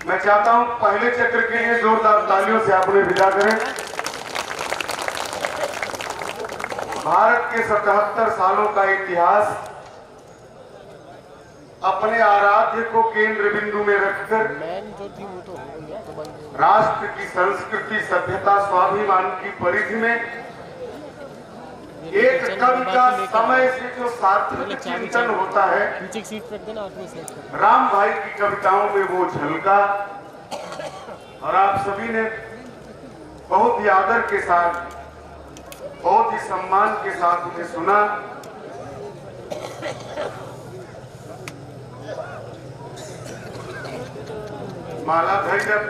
मैं चाहता हूं पहले चक्र के लिए जोरदार तालियों से आप उन्हें विदा करें। भारत के 77 सालों का इतिहास अपने आराध्य को केंद्र बिंदु में रखकर राष्ट्र की संस्कृति, सभ्यता, स्वाभिमान की परिधि में एक कवि का समय से जो सार्थक चिंतन होता है, राम भाई की कविताओं में वो झलका और आप सभी ने बहुत ही आदर के साथ, बहुत ही सम्मान के साथ उन्हें सुना। माला भाई जब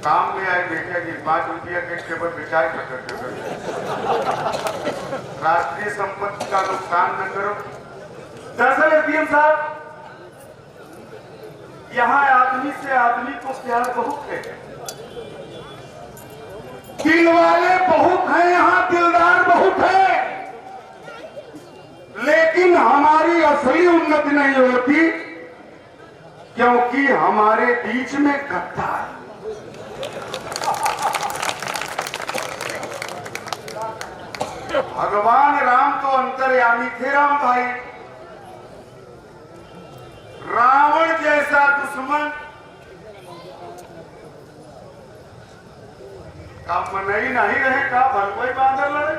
काम में आए देखा कि 5 रुपया के टेबल रिचार्ज कर राष्ट्रीय संपत्ति का नुकसान न करो। दरअसल एसडीएम साहब, यहाँ आदमी से आदमी को प्यार बहुत है, दिल वाले बहुत हैं, यहाँ दिलदार बहुत है, लेकिन हमारी असली उन्नति नहीं होती क्योंकि हमारे बीच में गद्दार है। भगवान राम तो अंतर्यामी थे राम भाई, रावण जैसा दुश्मन का मनई नहीं रहे का भलवई बांधर लड़े।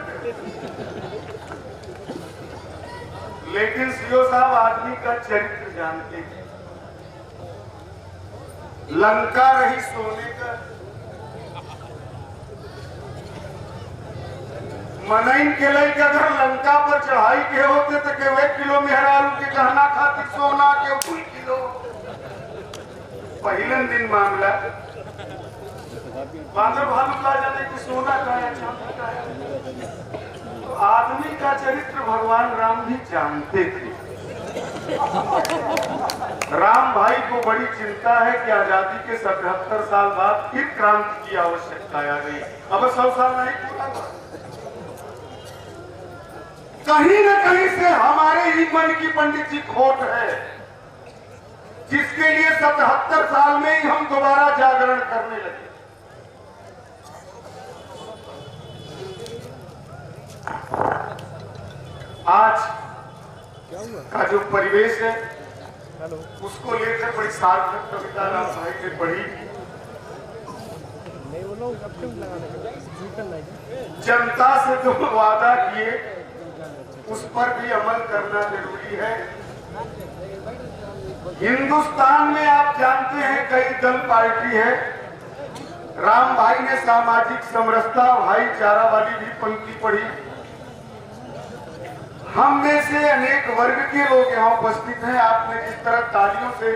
लेकिन सीओ साहब आदमी का चरित्र जानते थे। लंका रही सोने का, मनइन के लिए अगर लंका पर चढ़ाई के होते तो के 1 किलो मेहरारू के गहना खातिर सोना के 2 किलो। पहले दिन मामला बांदर भालू का जाने कि सोना का है, चांदी का है। तो आदमी का चरित्र भगवान राम भी जानते थे। राम भाई को बड़ी चिंता है कि आजादी के 77 साल बाद फिर क्रांति की आवश्यकता आ गई। अब 100 साल नहीं पूरा हुआ। कहीं न कहीं से हमारे ही मन की पंडित जी खोट है, जिसके लिए 77 साल में ही हम दोबारा जागरण करने लगे। आज का जो परिवेश है उसको लेकर बड़ी सार्थक कविता राम भाई ने पढ़ी। जनता से जो वादा किए उस पर भी अमल करना जरूरी है। हिंदुस्तान में आप जानते हैं कई दल पार्टी है। राम भाई ने सामाजिक समरसता, भाईचारा वाली भी पंक्ति पढ़ी। हम में से अनेक वर्ग के लोग यहाँ उपस्थित हैं। आपने जिस तरह तालियों से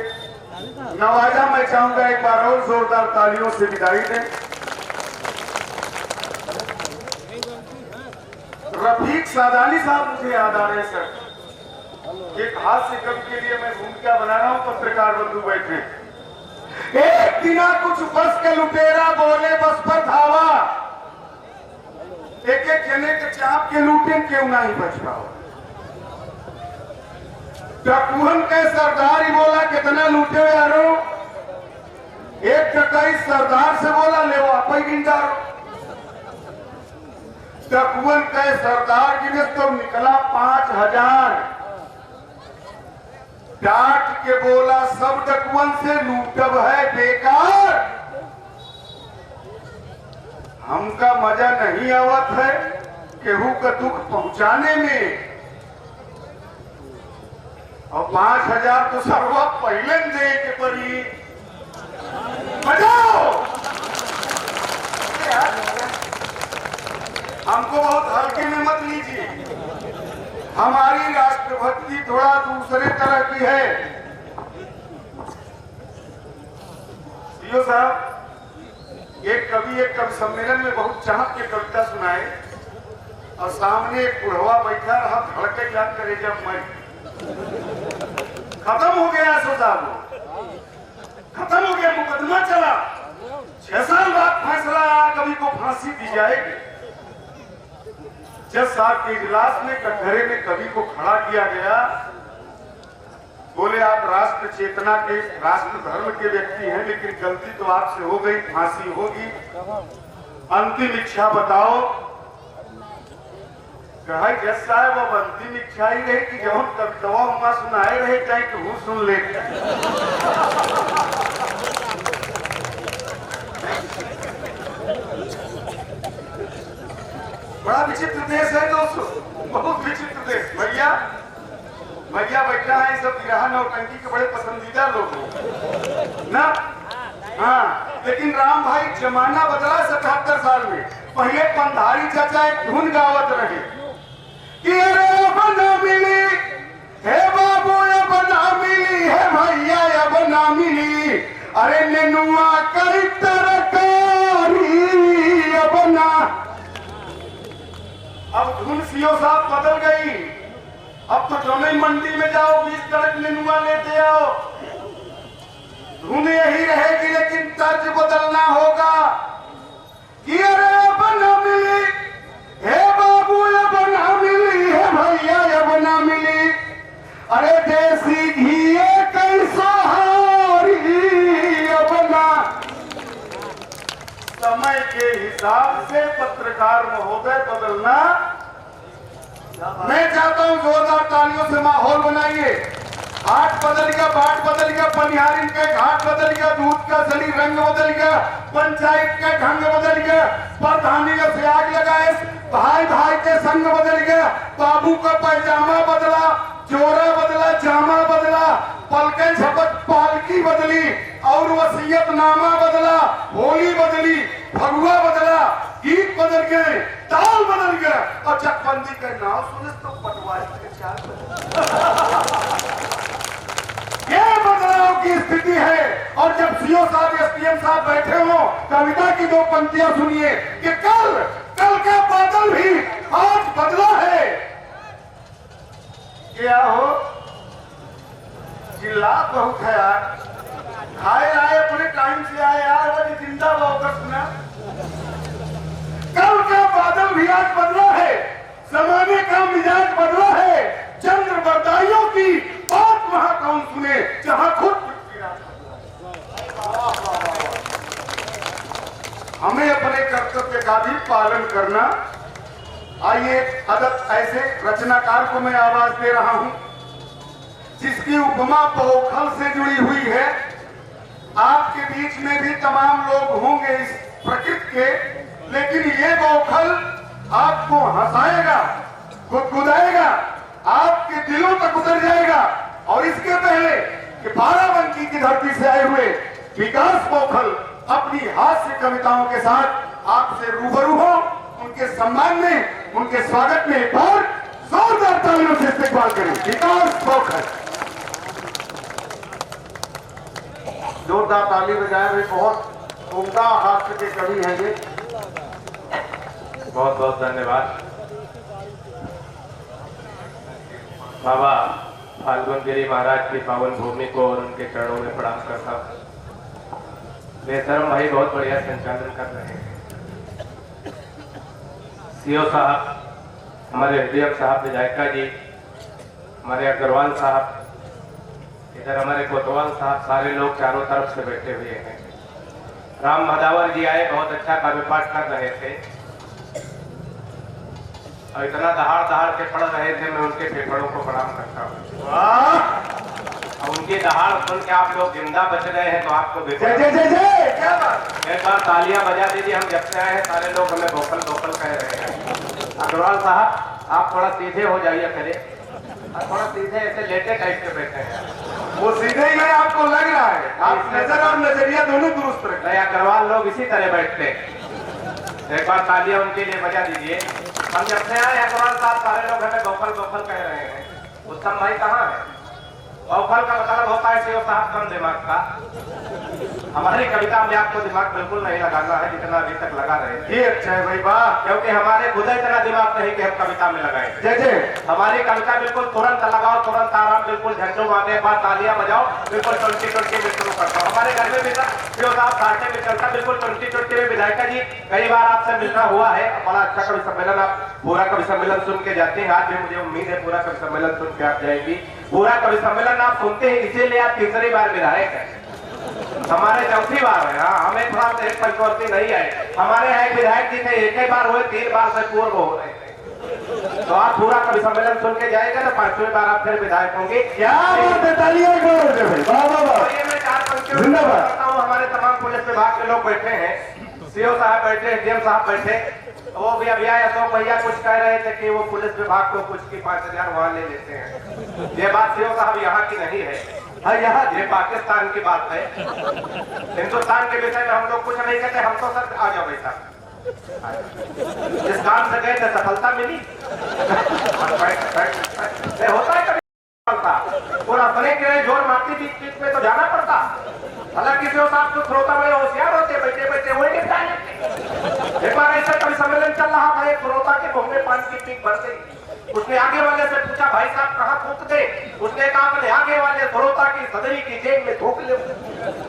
नवाजा, मैं चाहूंगा एक बार और जोरदार तालियों से विदाई दें। रफीक सादानी साहब मुझे याद आ रहे हैं सर। एक हास्य कवि के लिए मैं भूमिका बना रहा हूं। पत्रकार बंधु बैठे, एक दिना कुछ बस के लुटेरा बोले बस पर धावा, एक एक जने के चाप के लूटे क्यों नहीं बच पाओ। डकुहन के सरदार ही बोला कितना लूटे यारो। एक डकई सरदार से बोला ले वो आप ही गिनदारो। डकुहन के सरदार गिने तो निकला 5000। डांट के बोला सब डकुहन से लूटब है बेकार, हमका मजा नहीं आवत है केहू का दुख पहुंचाने में। और 5000 तो सर्वा पहले दे के पड़ी। बजाओ, हमको बहुत हल्के में मत लीजिए। हमारी राष्ट्रभक्ति थोड़ा दूसरे तरह की है। सीओ साहब, एक कवि सम्मेलन में बहुत चाहत के कविता सुनाए और सामने एक बुढ़वा बैठा रहा, धड़के याद करे जब मैं खत्म हो गया। सो साहब खत्म हो गया, मुकदमा चला। 6 साल बाद फैसला आया कवि को फांसी दी जाएगी। जज साहब के इजलास में कटघरे में कवि को खड़ा किया गया। बोले आप राष्ट्र राष्ट्र चेतना के, राष्ट्र धर्म के व्यक्ति हैं, लेकिन गलती तो आपसे हो गई, फांसी होगी। अंतिम इच्छा बताओ। कहा जज साहब अब अंतिम इच्छा ही रहे कि जब कवितवा हुआ सुनाए रहे चाहे कि हूँ सुन ले। बड़ा विचित्र देश है दोस्तों, बहुत विचित्र देश। भैया भैया बैठा है, सब बिरहा नौटंकी के बड़े पसंदीदा लोग हैं ना। हाँ, लेकिन राम भाई जमाना बदला 77 साल में। पहले पंधारी चाचा एक धुन गावत रहे कि अरे अब ना मिली है बाबू, अब ना मिली है भैया, अब ना मिली अरे नेनुआ कई तरकारी अब ना। अब धुन सीओ साहब बदल गई। अब तो दोनों मंडी में जाओ 20 ट्रक नेनुआ लेते आओ। धुन यही रहेगी लेकिन तर्ज बदलना होगा कि अरे अब ना मिली हे बाबू, अब ना मिली है भैया, अब ना मिली अरे देसी घी कैसा हारी अब ना। समय के हिसाब से पत्रकार महोदय बदलना। मैं चाहता हूं जोरदार तालियों से माहौल बनाइए। हाट बदल गया, बाट बदल गया, पनिहारिन का घाट बदल गया, दूध का सली रंग बदल गया, पंचायत का ढंग बदल गया, प्रधानी का त्याग लगाए, भाई भाई के संग बदल गया, बाबू का पैजामा बदला, जोरा बदला, जामा बदला, पलके झपट पालकी बदली और वसीयतनामा बदला, होली बदली, फगुआ बदला, गीत बदल गए, ताल बदल गया और चकबंदी का नाम सुने तो पटवारी के चार। ये बदलाव की स्थिति है। और जब सीओ साहब एसपीएम साहब बैठे हो, कविता की 2 पंक्तियां सुनिए कि कल का बादल भी आज बदला है। क्या हो चिल्ला बहुत है यार, खाए आए अपने टाइम से आए यार, बड़ी जिंदा होकर सुना। कल का बादल भी आज बदला है, जमाने का मिजाज बदला है। चंद्र बरदाइयों की बात वहां कौन सुने जहां खुद हमें अपने कर्तव्य का भी पालन करना। आइए अदब ऐसे रचनाकार को मैं आवाज दे रहा हूं जिसकी उपमा पोखल से जुड़ी हुई है। आपके बीच में भी तमाम लोग होंगे इस प्रकृति के, लेकिन ये पोखल आपको हंसाएगा, गुदगुदाएगा, आपके दिलों तक उतर जाएगा। और इसके पहले कि बाराबंकी की धरती से आए हुए विकास पोखल अपनी हास्य कविताओं के साथ आपसे रूबरू हो, उनके सम्मान में, उनके स्वागत में एक बार जोरदार तालियों से इस्तेमाल करें। विकास पोखल जोरदार ताली बजाए हुए बहुत उम्दा हास्य के कवि हैं ये। बहुत बहुत धन्यवाद। बाबा फाल्गुन गिरी महाराज की पावन भूमि को और उनके चरणों में प्रणाम करता हूँ। बेहतरम भाई बहुत बढ़िया संचालन कर रहे हैं। सीओ साहब, हमारे एसडीएम साहब, विधायिका जी, हमारे अग्रवाल साहब, इधर हमारे कोतवाल साहब, सारे लोग चारों तरफ से बैठे हुए हैं। राम भदावर जी आए, बहुत अच्छा काव्य पाठ कर रहे थे और इतना दहाड़ दहाड़ के पढ़ रहे थे, मैं उनके फेफड़ों को प्रणाम करता हूँ। और उनकी दहाड़ सुन के आप लोग जिंदा बच रहे हैं तो आपको क्या बात। एक बार तालियां बजा दीजिए। हम जब से आए हैं सारे लोग हमें वोकल वोकल कह रहे हैं। अग्रवाल साहब आप थोड़ा सीधे हो जाइए, करे और थोड़ा सीधे ऐसे लेटे टाइप के बैठे हैं। वो सीधे ही है, आपको लग रहा है, आप नजर और नजरिया दोनों दुरुस्त रखें। अग्रवाल लोग इसी तरह बैठते हैं। एक बार तालियां उनके लिए बजा दीजिए। हम जब से आए अग्रवाल साहब सारे लोग हमें वोकल वोकल कह रहे हैं। उत्तम भाई कहाँ है? वोकल का मतलब होता है सीओ साहब कम दिमाग का। हमारी कविता में आपको दिमाग बिल्कुल नहीं लगाना है जितना अभी तक लगा रहे थे। ये अच्छा है भाई, वाह। क्योंकि हमारे खुद इतना दिमाग नहीं कि हम कविता में लगाए। जैसे हमारी कविता बिल्कुल तुरंत लगाओ, तुरंत आराम, बिल्कुल झंझों मारने बाद तालियां बजाओ, बिल्कुल 20-20 में शुरू करता हूँ। हमारे घर में भी जो साहब साढ़े में चलता, बिल्कुल 20-20 में। विधायिका जी कई बार आपसे मिलना हुआ है, बड़ा अच्छा कवि सम्मेलन, आप पूरा कवि सम्मेलन सुन के जाते हैं। आज भी मुझे उम्मीद है पूरा कवि सम्मेलन सुन के आप जाएंगी। पूरा कवि सम्मेलन आप सुनते हैं, इसीलिए आप तीसरी बार विधायक है। हमारे चौथी बार है। हाँ, हमें थोड़ा सा एक पंचवर्ती नहीं है। हमारे यहाँ एक विधायक जी थे, एक ही बार हुए, 3 बार से पूर्व हो रहे थे। तो आप पूरा कवि सम्मेलन सुन के जाएंगे तो 5वीं बार आप फिर विधायक होंगे। क्या बात है, तालियां करो भाई, वाह वाह वाह। और ये मैं 4 पंक्तियों में करता हूँ। हमारे तमाम पुलिस विभाग के लोग बैठे हैं, सीओ साहब बैठे, डीएम साहब बैठे। वो भी अभी आया तो भैया कुछ कह रहे थे कि वो पुलिस विभाग को कुछ की 5000 वहां ले लेते हैं। ये बात सीओ साहब यहाँ की नहीं है, यहाँ ये पाकिस्तान की बात है। हिंदुस्तान के विषय में हम लोग कुछ नहीं कहते। हम तो सर आ जाओ भाई साहब, जिस काम से गए थे सफलता मिली। होता है कभी सफलता, और अपने के जोर मारती बीच में तो जाना पड़ता। हालांकि सीओ साहब तो श्रोता बड़े होशियार होते, बैठे बैठे वही निपटा लेते। एक बार ऐसा कभी सम्मेलन चल रहा था, एक श्रोता के मुंह में पानी की पीक भर गई। उसने आगे वाले से पूछा, भाई साहब कहाँ थूक दे? उसने कहा अपने आगे वाले श्रोता की सदरी की जेब में थूक ले।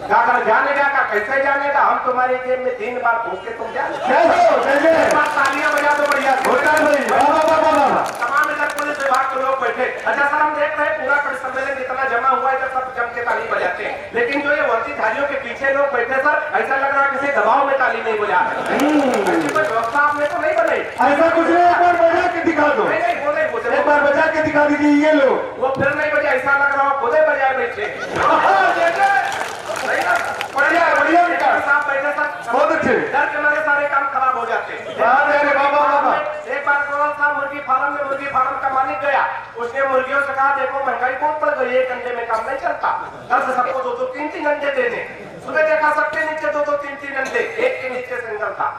जाकर जानेगा का कैसे जानेगा? हम तुम्हारी जेब में 3 बार थूक के तुम जाने। तालियां बजा दो बढ़िया। तमाम इधर पुलिस विभाग के लोग बैठे। अच्छा सर, हम देख रहे हैं पूरा कवि सम्मेलन जितना जमा हुआ है, इधर सब जम के ताली बजाते हैं। लेकिन जो ये वर्दीधारियों के पीछे लोग बैठे सर, ऐसा लग रहा है किसी दबाव में ताली नहीं बजा रहे। कोई व्यवस्था आपने तो नहीं बनाई। ऐसा कुछ नहीं, एक बार बजा के दिखा दो। एक बार बजा के दिखा दीजिए। ये लो, वो फिर नहीं बजा, ऐसा लग रहा हो खुदे बजाए बैठे। बढ़िया बढ़िया विकास साहब बैठे सर, बहुत अच्छे। डर के मारे सारे काम खराब हो जाते। अरे बाबा बाबा, एक बार गोरल साहब मुर्गी फार्म का मालिक गया। उसने मुर्गियों से कहा, देखो महंगाई बहुत बढ़ गई, 1 अंडे में काम नहीं चलता, कल से सबको 2-2, 3-3 अंडे देने। सुबह देखा सबके नीचे 2-2, 3-3 अंडे, एक के नीचे सिंगल था।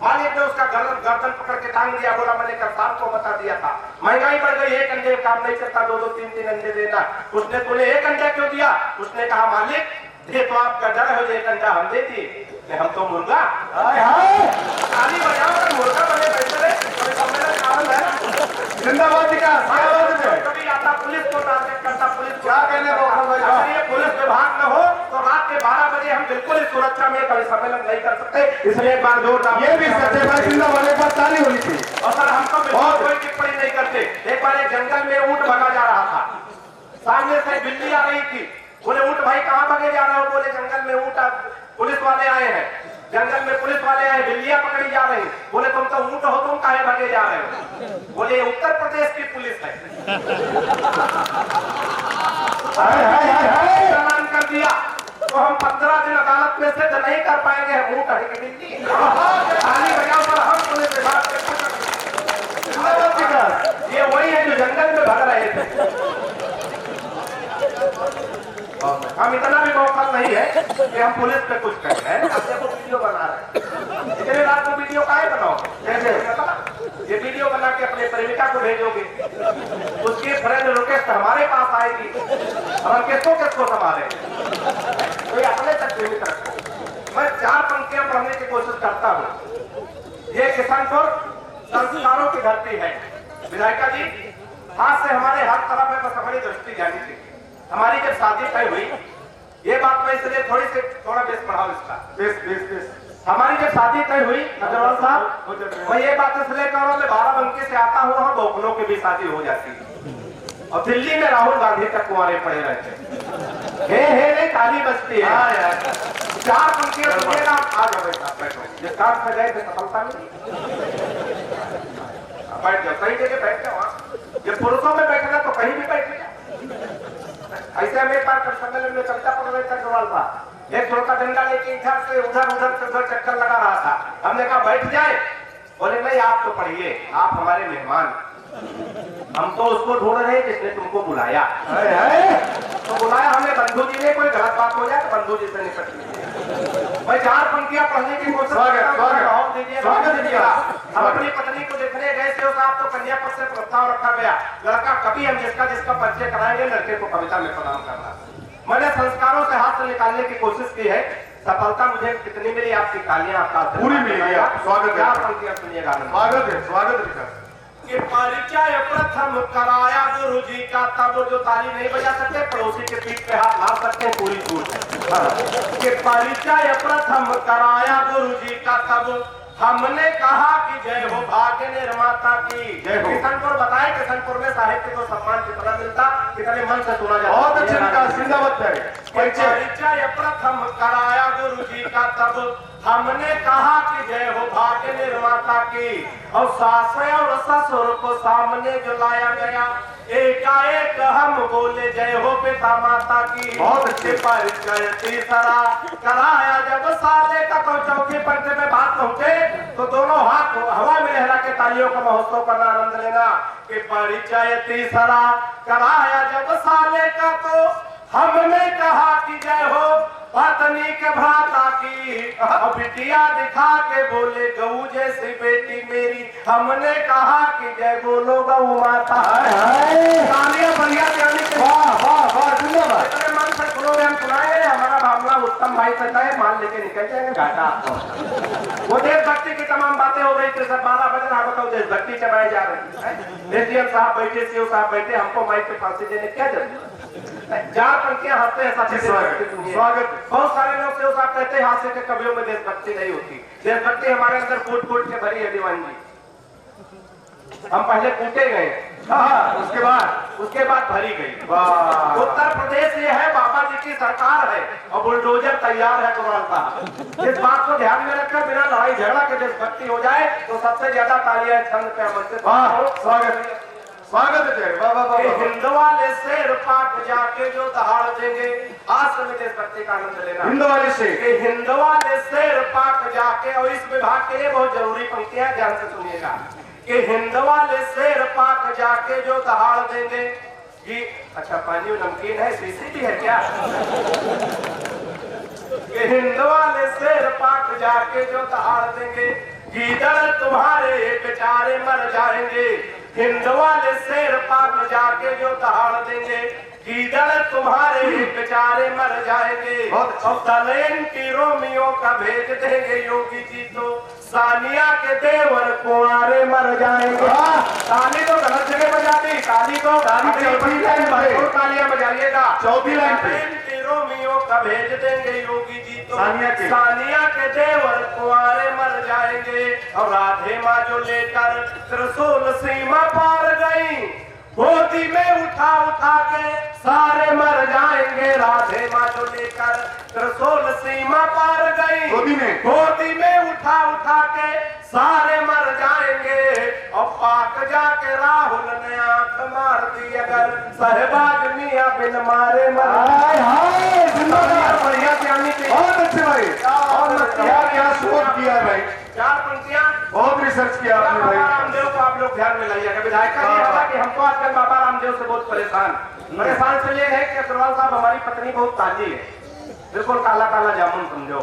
मालिक ने उसका गर्दन पकड़ के टांग दिया, बोला मैंने कप्तान को बता दिया था, महंगाई बढ़ गई, 1 अंडे काम नहीं चलता, 2-2, 3-3 अंडे देना। उसने तूने 1 अंडा क्यों दिया? उसने कहा, मालिक ये तो आपका डर है, 1 अंडा हम दे दिए, हम तो मुर्गा। ताली बजाओ और मुर्गा बने बैठे रहे। सम्मेलन का आनंद है। जिंदाबाद विकास। कभी आता पुलिस को टारगेट करता, पुलिस क्या कहने अगर ये पुलिस विभाग न हो तो रात के 12 बजे हम बिल्कुल इस सुरक्षा में कभी सम्मेलन नहीं कर सकते। इसलिए एक बार जोरदार ये भी सत्य भाई, जिंदाबाद, एक बार ताली होनी चाहिए। और सर हम तो बिल्कुल कोई टिप्पणी नहीं करते। एक बार एक जंगल में ऊंट भगा जा रहा था, सामने से बिल्ली आ रही थी। बोले ऊंट भाई कहाँ भगे जा रहे हो? बोले जंगल में ऊंट पुलिस वाले आए हैं, जंगल में पुलिस वाले आए, बिल्लियां पकड़ी जा रही। बोले तुम तो ऊंट हो, तुम काहे भगे जा रहे हो? बोले उत्तर प्रदेश की पुलिस है। चालान कर दिया तो हम 15 दिन अदालत में से नहीं कर पाएंगे, हम ऊंट है कि बिल्ली। ताली बजाओ पर हम पुलिस विभाग के ये वही है जो जंगल में भग रहे थे। हम इतना भी मौका नहीं है कि हम पुलिस पे कुछ कह रहे हैं। अब देखो वीडियो बना रहे हैं, इतने रात को वीडियो काहे बनाओ? कैसे ये वीडियो बना के अपने प्रेमिका को भेजोगे, उसकी फ्रेंड रिक्वेस्ट हमारे पास आएगी, हम किसको संभाले? तो ये अपने तक सीमित रखो। मैं 4 पंक्तियां पढ़ने की कोशिश करता हूँ। ये किशनपुर संस्कारों की धरती है। विधायिका जी, हाथ से हमारे हर तरफ है, बस हमारी दृष्टि जानी चाहिए। हमारी जब शादी तय हुई, ये बात मैं इसलिए थोड़ा बेस बढ़ाओ इसका, बेस। हमारी जब शादी तय हुई अग्रवाल साहब, मैं ये बात इसलिए कह रहा हूँ, मैं बाराबंकी से आता हूँ, वहाँ बोकलों की भी शादी हो जाती है। और दिल्ली में राहुल गांधी तक कुंवारे पड़े रहते। हे नहीं ताली बजती है। हाँ यार, 4 पंक्तियां सुनिएगा। आ जाओ बैठो बैठो, जिस काम से गए थे सफलता मिली। बैठ जाओ, सही जगह बैठ जाओ। जब पुरुषों में बैठना तो कहीं भी बैठ जाओ। ऐसे हम एक बार सम्मेलन में कविता पढ़ रहे थे, अग्रवाल साहब एक छोटा डंडा लेके इधर से उधर चक्कर लगा रहा था। हमने कहा बैठ जाए, बोले नहीं आप तो पढ़िए, आप हमारे मेहमान, हम तो उसको ढूंढ रहे हैं जिसने तुमको बुलाया। तो बुलाया हमें बंधु जी ने, कोई गलत बात हो जाए तो बंधु जी से निपट लीजिए। मैं 4 पंक्तियां पढ़ने की कोशिश हम अपनी पत्नी को देखने गए थे, तो कन्या पद से प्रस्ताव रखा गया, लड़का कभी हम जिसका परिचय कराएंगे, लड़के को कविता में प्रदान करना। मैंने संस्कारों से हाथ से निकालने की कोशिश की है। सफलता मुझे कितनी मिली, आपकी तालियां आपका पूरी मिलेगी। आप स्वागत है, क्या पंक्तियां सुनिएगा। स्वागत है, स्वागत है विकास। कि परिचय प्रथम कराया गुरु जी का, तब जो ताली नहीं बजा सकते पड़ोसी के पीठ पे हाथ मार सकते हैं पूरी छूट। कि परिचय प्रथम कराया गुरु जी का, तब हमने कहा कि जय हो भाग्य निर्माता की जय हो। किशनपुर बताए, किशनपुर में साहित्य को सम्मान कितना मिलता, कितने मन से सुना जाता। बहुत अच्छे विकास, जिंदाबाद करे। परिचय प्रथम कराया गुरु जी का, तब हमने कहा कि जय हो भाग्य निर्माता की। और सास और ससुर को सामने जो लाया गया, एकाएक हम बोले जय हो पिता माता की। बहुत अच्छे। परिचय तीसरा कराया जब साले का, तो चौथी पंक्ति में बात पहुंचे तो दोनों हाथ हवा में लहरा के तालियों का महोत्सव करना, आनंद लेना। कि परिचय तीसरा कराया जब साले का, तो हमने कहा कि जय हो पत्नी के भ्राता की। बिटिया दिखा के बोले गऊ जैसी बेटी मेरी, हमने कहा कि जय बोलो गऊ माता। तालियां बढ़िया जाने के मन से सुनोगे, हम सुनाए हमारा भावना उत्तम भाई से है, मान लेके निकल जाएंगे घाटा। वो देशभक्ति की तमाम बातें हो रही थी, सब 12 बजे ना बताओ देशभक्ति चबाई जा रही है। एसडीएम साहब बैठे, सीओ साहब बैठे, हमको माइक पे फांसी देने क्या जरूरत। 4 पंक्तियां हंसते हैं साथी। स्वागत। बहुत सारे लोग सीओ साहब कहते हैं हास्य के कवियों में देशभक्ति नहीं होती। देशभक्ति हमारे अंदर फूट फूट के भरी है दीवान जी। हम पहले कूटे गए, उसके बाद भरी गई। उत्तर प्रदेश ये है, बाबा जी की सरकार है और बुलडोजर तैयार है कुमार साहब। इस बात को ध्यान में रखकर बिना लड़ाई झगड़ा के देशभक्ति हो जाए तो सबसे ज्यादा तालियां छंद पे आमंत्रित। स्वागत, स्वागत है। वाह वाह वाह। हिंद वाले शेर पाक जाके जो दहाड़ देंगे, आज में देशभक्ति का आनंद लेना। हिंद वाले शेर, हिंद वाले शेर पाक जाके, और इस विभाग के लिए बहुत जरूरी पंक्तियां ध्यान से सुनिएगा। कि हिंद वाले शेर पाक जाके जो दहाड़ देंगे जी। अच्छा पानी और नमकीन है, सीसी भी है क्या? कि हिंद वाले शेर पाक जाके जो दहाड़ देंगे, गीदड़ तुम्हारे बेचारे मर जाएंगे। हिंद वाले शेर पाक जाके जो दहाड़ देंगे, गीदड़ तुम्हारे बेचारे मर जाएंगे। और तलेन की रोमियो का भेज देंगे योगी जी, तो सानिया के देवर कुंवारे मर जाएंगे। ताली तो गलत जगह बजा दी, ताली तो तालियां बजाइएगा। चौथी लाइन पे की रोमियो का भेज देंगे योगी जी, तो सानिया के देवर कुंवारे मर जाएंगे। और राधे माँ जो लेकर त्रिशूल सीमा पार गई, गोदी में उठा उठा के सारे मर जाएंगे। राधे माँ जो लेकर त्रिशूल सीमा पार गई, गोदी में उठा उठा के सारे मर जाएंगे। और पाक जाके राहुल ने आंख मार दी, अगर सहबाज मियां बिन मारे मर। बढ़िया ज्ञानी थी। बहुत अच्छे भाई, क्या शोध किया भाई। 4 पंक्तियां, बहुत रिसर्च किया आपने भाई। बाबा रामदेव को आप लोग ध्यान में लाइएगा। विधायक का ये होगा कि हमको आजकल बाबा रामदेव से बहुत परेशान से ये है कि अग्रवाल साहब हमारी पत्नी बहुत काली है, बिल्कुल काला काला जामुन समझो।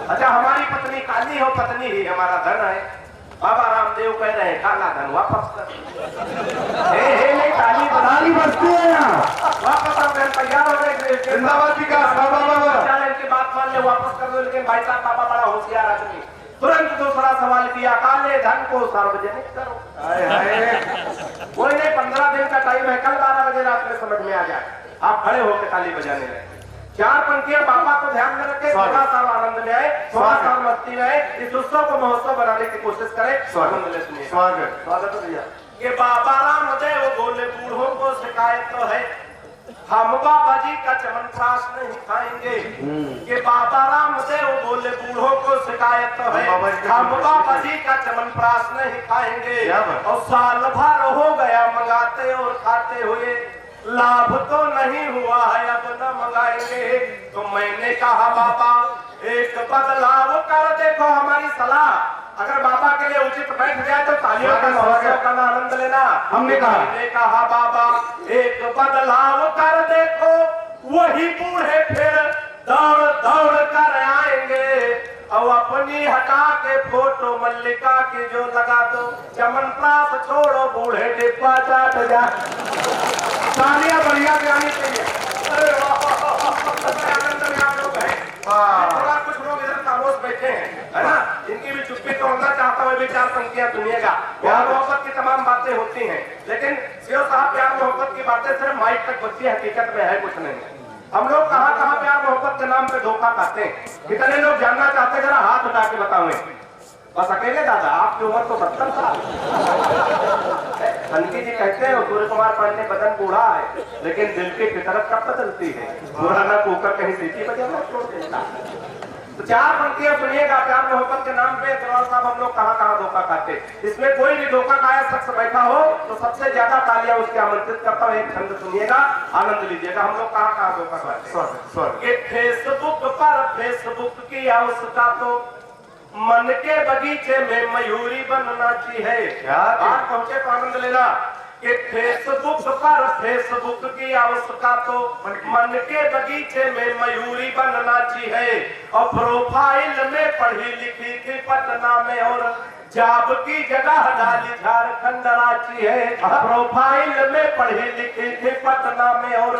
अच्छा हमारी पत्नी काली हो, पत्नी ही हमारा धन है। बाबा रामदेव कह रहे हैं काला धन वापस कर। नहीं काली बस्ती है यहाँ, वापस आप तैयार हो गए। जिंदाबाद विकास, बाबा बाबा इनकी बात मान ले, वापस कर दो। लेकिन भाई साहब बाबा बड़ा होशियार आदमी, तुरंत दूसरा सवाल किया, काले धन को सार्वजनिक करो। कोई नहीं, 15 दिन का टाइम है, कल 12 बजे रात में समझ में आ जाए। आप खड़े होकर ताली बजाने लगे। 4 पंक्तियां बाबा को ध्यान में रखे, थोड़ा सा आनंद में आए, थोड़ा सा मस्ती में आए, इस उत्सव को महोत्सव बनाने की कोशिश करें। आनंद ले सुनिए। स्वागत, स्वागत है भैया। ये बाबा रामदेव बोले बूढ़ों को शिकायत तो है, हम बाबा जी का च्यवनप्राश नहीं खाएंगे। ये बाबा रामदेव बोले बूढ़ों को शिकायत तो है, हम बाबा जी का च्यवनप्राश नहीं खाएंगे। और साल भर हो गया मंगाते और खाते हुए, लाभ तो नहीं हुआ है, अब न मंगाएंगे। तो मैंने कहा बाबा एक बदलाव कर देखो, हमारी सलाह अगर बाबा के लिए उचित बैठ जाए तो तालियों का महोत्सव का आनंद लेना। मैंने कहा बाबा एक बदलाव कर देखो, वही बूढ़े फिर दौड़ दौड़ कर आएंगे। और अपनी हटा के फोटो मल्लिका की जो लगा दो, च्यवनप्राश छोड़ो बूढ़े डिब्बा चाट जा। तालियां बढ़िया गानी चाहिए। अरे आनंद में आप लोग हैं। थोड़ा कुछ लोग इधर खामोश बैठे हैं, है ना, इनकी भी चुप्पी तोड़ना चाहता हूँ, भी चार पंक्तियां सुनिएगा। प्यार मोहब्बत की तमाम बातें होती हैं, लेकिन सीओ साहब प्यार मोहब्बत की बातें सिर्फ माइक तक बचती है, हकीकत में है कुछ नहीं। हम लोग कहाँ कहाँ प्यार मोहब्बत के नाम पे धोखा खाते हैं। कितने लोग जानना चाहते हैं, जरा हाथ उठा के बताओ। बस अकेले दादा, आपकी उम्र तो 70 साल। हल्की जी कहते हैं सूर्य कुमार पांडे बदन बूढ़ा है, लेकिन दिल की फितरत कब बदलती है, पुराना कुकर कहीं सीटी बजाना छोड़ देता। तो चार पंक्तियां सुनिएगा प्यार मोहब्बत के नाम पे अग्रवाल साहब हम लोग कहाँ कहाँ धोखा खाते। इसमें कोई भी धोखा खाया शख्स बैठा हो तो सबसे ज्यादा तालियां उसके आमंत्रित करता हूँ। एक छंद सुनिएगा, आनंद लीजिएगा। हम लोग कहाँ कहाँ धोखा खाते। फेसबुक पर फेसबुक किया उसका तो मन के बगीचे में मयूरी बनना चाहिए। आज पहुंचे तो आनंद लेना कि फेसबुक पर फेसबुक की आवश्यकता तो मन के बगीचे में मयूरी बनना चाहिए। और प्रोफाइल में पढ़ी लिखी थी पटना में और जॉब की जगह डाली झारखंड रांची है। प्रोफाइल में पढ़ी लिखी थी पटना में और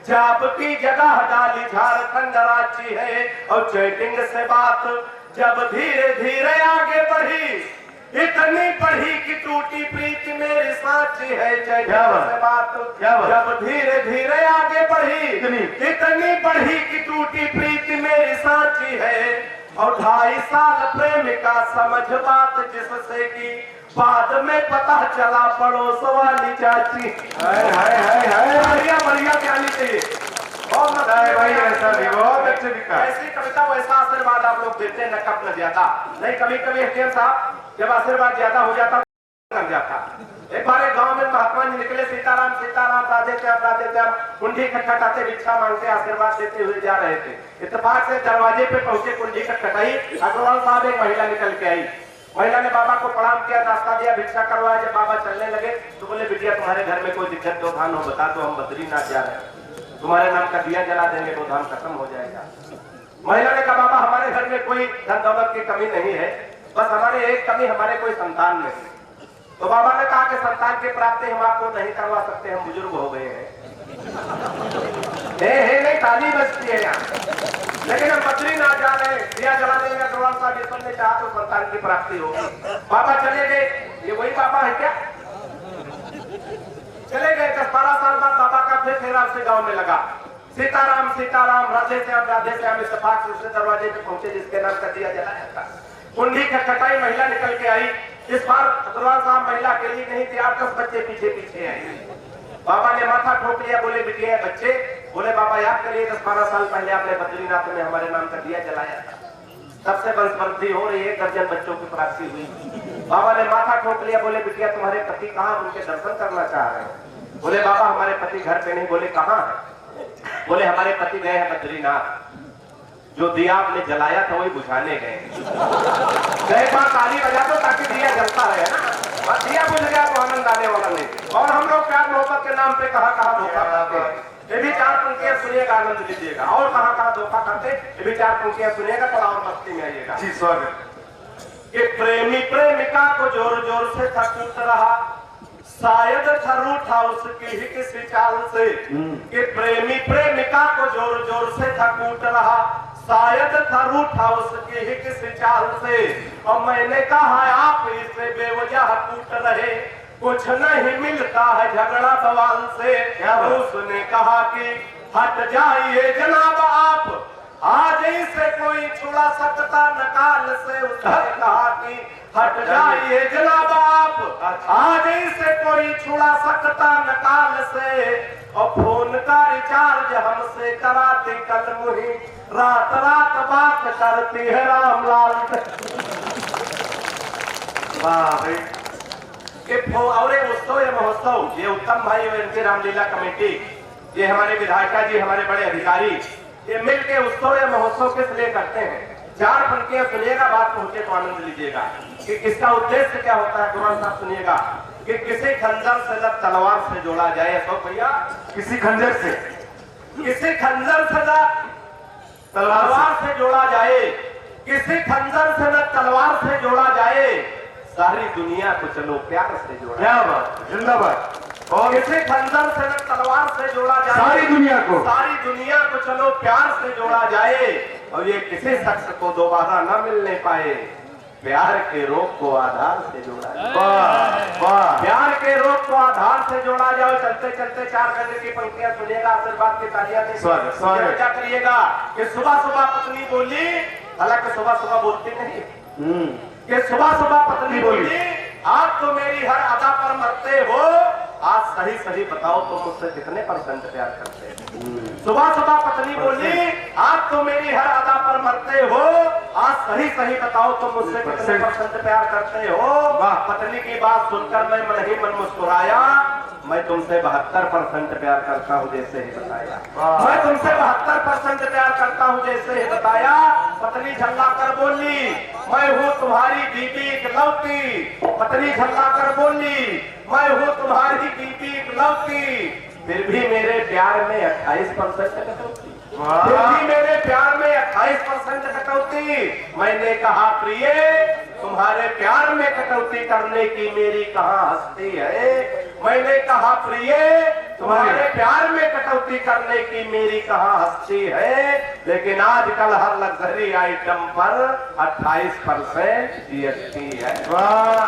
जॉब की जगह डाली झारखंड रांची है। और चैटिंग से बात जब धीरे धीरे आगे बढ़ी, इतनी बढ़ी कि टूटी प्रीति मेरी साची है। से बात जब धीरे धीरे आगे बढ़ी, इतनी बढ़ी कि टूटी प्रीति मेरी साची है। और 2.5 साल प्रेमिका समझ बात जिससे कि बाद में पता चला पड़ोस वाली चाची। बढ़िया बढ़िया ज्ञानी चाहिए, बहुत मजा है भाई। ऐसा भी बहुत अच्छे लिखा, ऐसी कविता वैसा आशीर्वाद आप लोग देते हैं, न कम न ज्यादा नहीं। कभी कभी हकीम साहब जब आशीर्वाद ज्यादा हो जाता लग जाता। एक बार एक गांव में महात्मा जी निकले, सीताराम सीताराम राधे श्याम कुंडी खटखटाते भिक्षा मांगते आशीर्वाद देते हुए जा रहे थे। इत्तेफाक से दरवाजे पे पहुंचे, कुंडी खटखटाई, अग्रवाल साहब एक महिला निकल के आई। महिला ने बाबा को प्रणाम किया, नाश्ता दिया, भिक्षा करवाया। जब बाबा चलने लगे तो बोले बिटिया तुम्हारे घर में कोई दिक्कत व्यवधान हो बता दो, हम बद्रीनाथ जा रहे हैं, तुम्हारे नाम का दिया जला देंगे, व्यवधान खत्म हो जाएगा। महिला ने कहा बाबा हमारे घर में कोई धन दौलत की कमी नहीं है, बस हमारे एक कमी, हमारे कोई संतान नहीं। तो बाबा ने कहा कि संतान की प्राप्ति हम आपको नहीं करवा सकते, हम बुजुर्ग हो गए हैं। नहीं ताली बजती है यहाँ, लेकिन हम बद्रीनाथ जा रहे हैं, दिया जला देंगे। अग्रवाल साहब ईश्वर ने चाहा तो संतान की प्राप्ति होगी। बाबा चले गए। ये वही बाबा है क्या? चले गए। 10-12 साल बाद बाबा का फिर फेरा उसे गांव में लगा। सीताराम सीताराम राधे श्याम इत्तेफाक से उसके दरवाजे पे पहुंचे जिसके नाम का दिया जलाया था। कुंडी खटखटाई, महिला निकल के आई। इस बार अग्रवाल साहब महिला के लिए नहीं थे, 8-10 बच्चे पीछे पीछे आए। बाबा ने माथा ठोक लिया, बोले बिटिया बच्चे, बोले बाबा याद करिए 10-12 साल पहले आपने बद्रीनाथ में हमारे नाम का दिया जलाया था, तब से वंशवृद्धि हो रही है, 1 दर्जन बच्चों की प्राप्ति हुई। बाबा ने माथा ठोक लिया, बोले बिटिया तुम्हारे पति कहाँ, उनके दर्शन करना चाह रहे हैं। बोले बाबा हमारे पति घर पे नहीं। बोले कहाँ है? बोले हमारे पति गए हैं बद्रीनाथ, जो दिया आपने जलाया था वही बुझाने गए। एक बार ताली बजा दो ताकि दिया जलता रहे ना, और दिया बुझ गया तो आनंद आने वाला नहीं। और हम लोग प्यार मोहब्बत के नाम पे कहाँ कहाँ धोखा खाते हैं, ये भी 4 पंक्तियां सुनिएगा, आनंद लीजिएगा। और कहाँ कहाँ धोखा खाते, ये भी 4 पंक्तियां सुनिएगा, थोड़ा और मस्ती में आइएगा। जी स्वागत। कि प्रेमी प्रेमिका को जोर जोर से थकूट रहा, शायद थरू था उसकी ही किसी चाल से। कि प्रेमी प्रेमिका को जोर जोर से थकूट रहा, शायद थरू था उसकी ही किसी चाल से। और मैंने कहा आप इसे बेवजह कूट रहे, कुछ नहीं मिलता है झगड़ा बवाल से। उसने कहा कि हट जाइए जनाब आप, आज इसे कोई छुड़ा सकता नकाल से। उसने कहा कि हट जाइए जनाब आप, आज इसे कोई छुड़ा सकता नकाल से। और फोन का रिचार्ज हमसे कराती कल मुही, रात रात बात करती है रामलाल से। वाह और उत्सव या महोत्सव, ये उत्तम भाई और इनकी रामलीला कमेटी, ये हमारे विधायिका जी, हमारे बड़े अधिकारी, ये मिलके उत्सव या महोत्सव किस लिए करते हैं। 4 पंक्तियां सुनिएगा, बात पहुंचे तो आनंद लीजिएगा कि इसका उद्देश्य क्या होता है। कुरान साहब सुनिएगा कि किसी खंजर से न तलवार से जोड़ा जाए। तो भैया किसी खंजर से, किसी खंजर से न तलवार से जोड़ा जाए, किसी खंजर से न तलवार से जोड़ा जाए, सारी दुनिया को चलो प्यार से जोड़ा। क्या बात, जिंदाबाद। और किसी खंजर से न तलवार से जोड़ा जाए, सारी दुनिया को चलो प्यार से जोड़ा जाए। और ये किसी शख्स को दोबारा न मिलने पाए। प्यार के रोग को आधार से जोड़ा जाए। वाह वाह। प्यार के रोग को आधार से जोड़ा जाओ। चलते चलते 4 घंटे की पंक्तियां सुनिएगा, आशीर्वाद की तालियां स्वागत, स्वागत। क्या करिएगा कि सुबह सुबह पत्नी बोली, हालांकि सुबह सुबह बोलती नहीं, कि सुबह सुबह पत्नी बोली, आप तो मेरी हर अदा पर मरते हो, आज सही सही बताओ तो मुझसे कितने परसेंट प्यार करते हैं। सुबह सुबह पत्नी बोली, आप तो मेरी हर अदा पर मरते हो, आज सही सही बताओ तो मुझसे कितने परसेंट प्यार करते हो। वाह। पत्नी की बात सुनकर मैं मन ही मन मुस्कुराया, मैं तुमसे 72% प्यार करता हूँ जैसे ही बताया। मैं तुमसे 72% प्यार करता हूँ जैसे ही बताया। पत्नी झल्ला कर बोली, मैं हूँ तुम्हारी बीबी इकलौती। पत्नी झल्ला कर बोली, मैं हूँ तुम्हारी बीबी इकलौती। फिर भी मेरे प्यार में 28% कटौती। फिर भी मेरे प्यार में 28% कटौती। मैंने कहा प्रिय, तुम्हारे प्यार में कटौती करने की मेरी कहाँ हस्ती है। मैंने कहा प्रिय, तुम्हारे प्यार में कटौती करने की मेरी कहाँ हस्ती है। लेकिन आजकल हर लग्जरी आइटम पर 28% GST है। वाह।